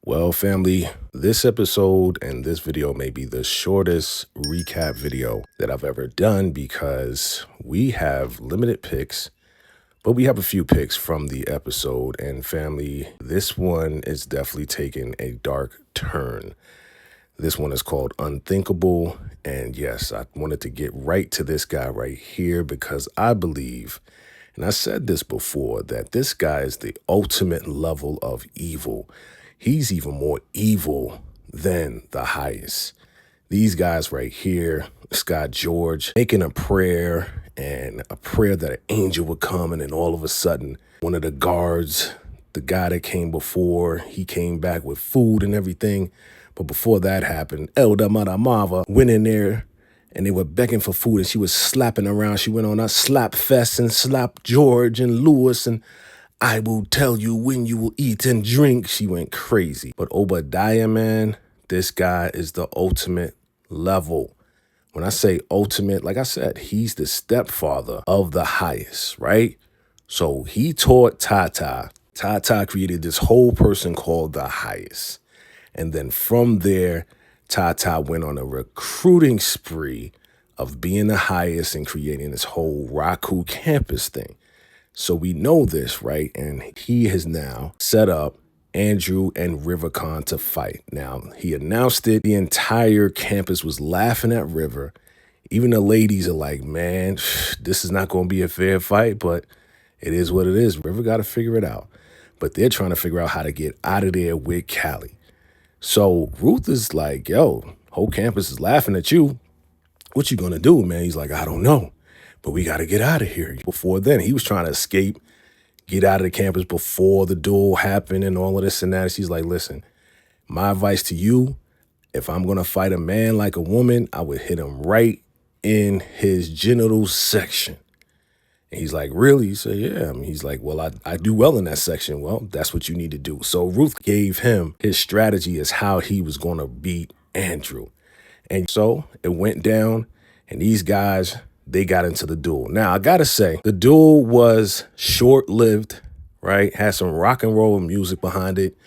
Well, family, this episode and this video may be the shortest recap video that I've ever done because we have limited picks, but we have a few picks from the episode. And family, this one is definitely taking a dark turn. This one is called Unthinkable. And yes, I wanted to get right to this guy right here because I believe, and I said this before, that this guy is the ultimate level of evil. He's even more evil than the highest. These guys right here, this guy George, making a prayer and a prayer that an angel would come, and then all of a sudden, one of the guards, the guy that came before, he came back with food and everything. But before that happened, Elda Madamava went in there and they were begging for food, and she was slapping around. She went on a slap fest and slapped George and Lewis, and I will tell you when you will eat and drink. She went crazy. But Obadiah, man, this guy is the ultimate level. When I say ultimate, like I said, he's the stepfather of the highest, right? So he taught Tata. Tata created this whole person called the highest. And then from there, Tata went on a recruiting spree of being the highest and creating this whole Raku campus thing. So we know this, right? And he has now set up Andrew and Rivercon to fight. Now, he announced it. The entire campus was laughing at River. Even the ladies are like, man, this is not going to be a fair fight, but it is what it is. River got to figure it out. But they're trying to figure out how to get out of there with Callie. So Ruth is like, yo, whole campus is laughing at you. What you going to do, man? He's like, I don't know. But we got to get out of here. Before then, he was trying to escape, get out of the campus before the duel happened and all of this and that. She's like, listen, my advice to you, if I'm going to fight a man like a woman, I would hit him right in his genital section. And he's like, really? He said, yeah. He's like, well, I do well in that section. Well, that's what you need to do. So Ruth gave him his strategy as how he was going to beat Andrew. And so it went down, and these guys, they got into the duel. Now, I got to say, the duel was short-lived, right? Had some rock and roll music behind it.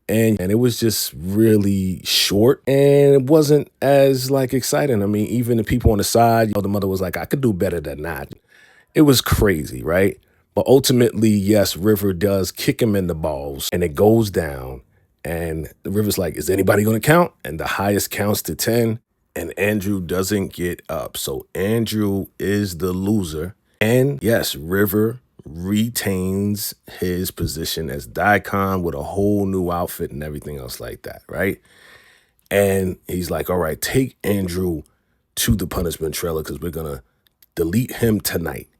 And it was just really short, and it wasn't as, exciting. I mean, even the people on the side, the mother was like, I could do better than that. It was crazy, right? But ultimately, yes, River does kick him in the balls, and it goes down. And the River's like, is anybody going to count? And the highest counts to 10. And Andrew doesn't get up. So Andrew is the loser. And yes, River retains his position as Daikon with a whole new outfit and everything else like that, right? And he's like, all right, take Andrew to the punishment trailer because we're going to delete him tonight.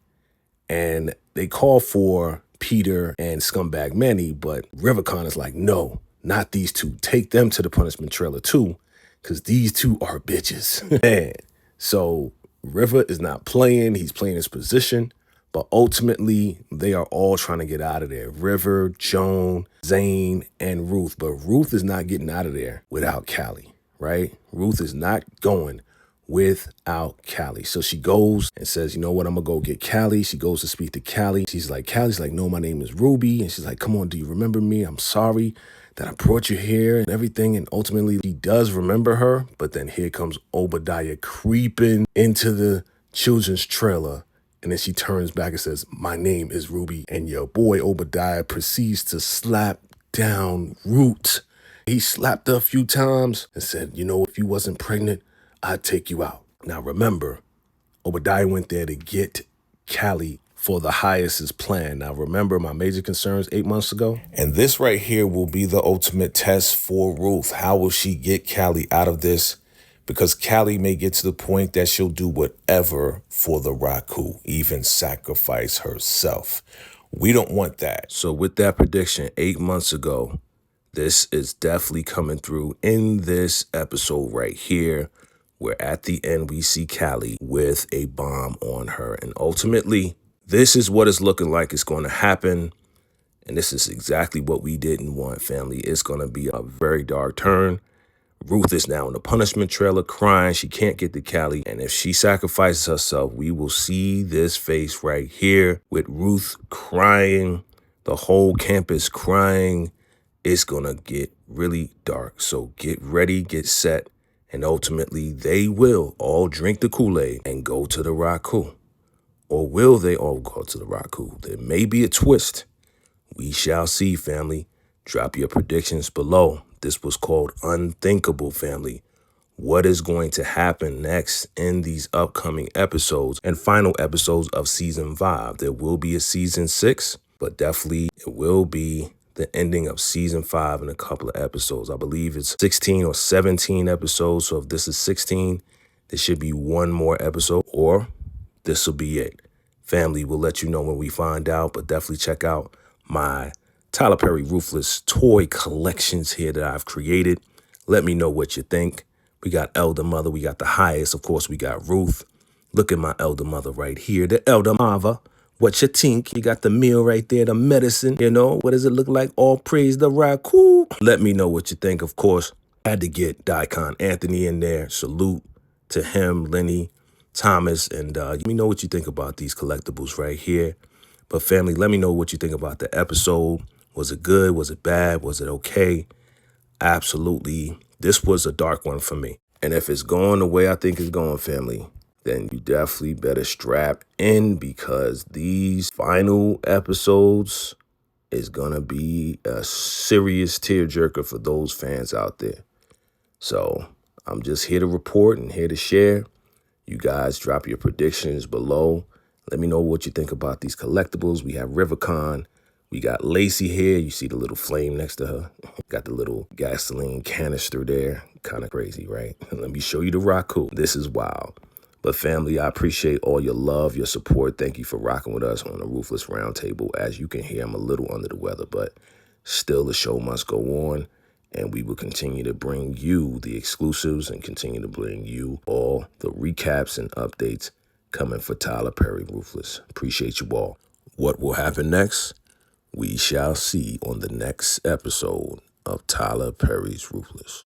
And they call for Peter and Scumbag Manny, but Rivercon is like, no, not these two. Take them to the punishment trailer too. Because these two are bitches. Man. So River is not playing. He's playing his position. But ultimately, they are all trying to get out of there. River, Joan, Zane, and Ruth. But Ruth is not getting out of there without Callie, right? Ruth is not going without Callie. So she goes and says, you know what, I'm going to go get Callie. She goes to speak to Callie. She's like, Callie's like, no, my name is Ruby. And she's like, come on, do you remember me? I'm sorry that I brought you here and everything. And ultimately, he does remember her. But then here comes Obadiah creeping into the children's trailer. And then she turns back and says, my name is Ruby. And your boy Obadiah proceeds to slap down Root. He slapped her a few times and said, you know, if you wasn't pregnant, I'd take you out. Now, remember, Obadiah went there to get Callie for the highest's plan. Now, remember my major concerns 8 months ago? And this right here will be the ultimate test for Ruth. How will she get Callie out of this? Because Callie may get to the point that she'll do whatever for the Raku, even sacrifice herself. We don't want that. So with that prediction 8 months ago, this is definitely coming through in this episode right here, where at the end we see Callie with a bomb on her. And ultimately, this is what it's looking like it's going to happen. And this is exactly what we didn't want, family. It's going to be a very dark turn. Ruth is now in the punishment trailer crying. She can't get to Callie. And if she sacrifices herself, we will see this face right here with Ruth crying, the whole campus crying. it's gonna get really dark. So get ready, get set, and ultimately they will all drink the Kool-Aid and go to the Raku. Or will they all go to the Raku? There may be a twist. We shall see, family. Drop your predictions below. This was called Unthinkable, family. What is going to happen next in these upcoming episodes and final episodes of season 5? There will be a season 6, but definitely it will be the ending of season 5 in a couple of episodes. I believe it's 16 or 17 episodes. So if this is 16, there should be one more episode, or this will be it. Family, will let you know when we find out, but definitely check out my Tyler Perry Ruthless toy collections here that I've created. Let me know what you think. We got Elder Mother. We got the highest. Of course, we got Ruth. Look at my Elder Mother right here. The Elder Mava. What you think? You got the meal right there, the medicine. You know, what does it look like? All praise the Raku. Let me know what you think. Of course, I had to get Daikon Anthony in there. Salute to him, Lenny, Thomas, and let me know what you think about these collectibles right here. But family, let me know what you think about the episode. Was it good? Was it bad? Was it okay? Absolutely. This was a dark one for me. And if it's going the way I think it's going, family, then you definitely better strap in, because these final episodes is going to be a serious tearjerker for those fans out there. So I'm just here to report and here to share. You guys drop your predictions below. Let me know what you think about these collectibles. We have RiverCon. We got Lacey here. You see the little flame next to her. Got the little gasoline canister there. Kind of crazy, right? Let me show you the Raku. This is wild. But family, I appreciate all your love, your support. Thank you for rocking with us on the Ruthless Roundtable. As you can hear, I'm a little under the weather, but still the show must go on. And we will continue to bring you the exclusives and continue to bring you all the recaps and updates coming for Tyler Perry Ruthless. Appreciate you all. What will happen next? We shall see on the next episode of Tyler Perry's Ruthless.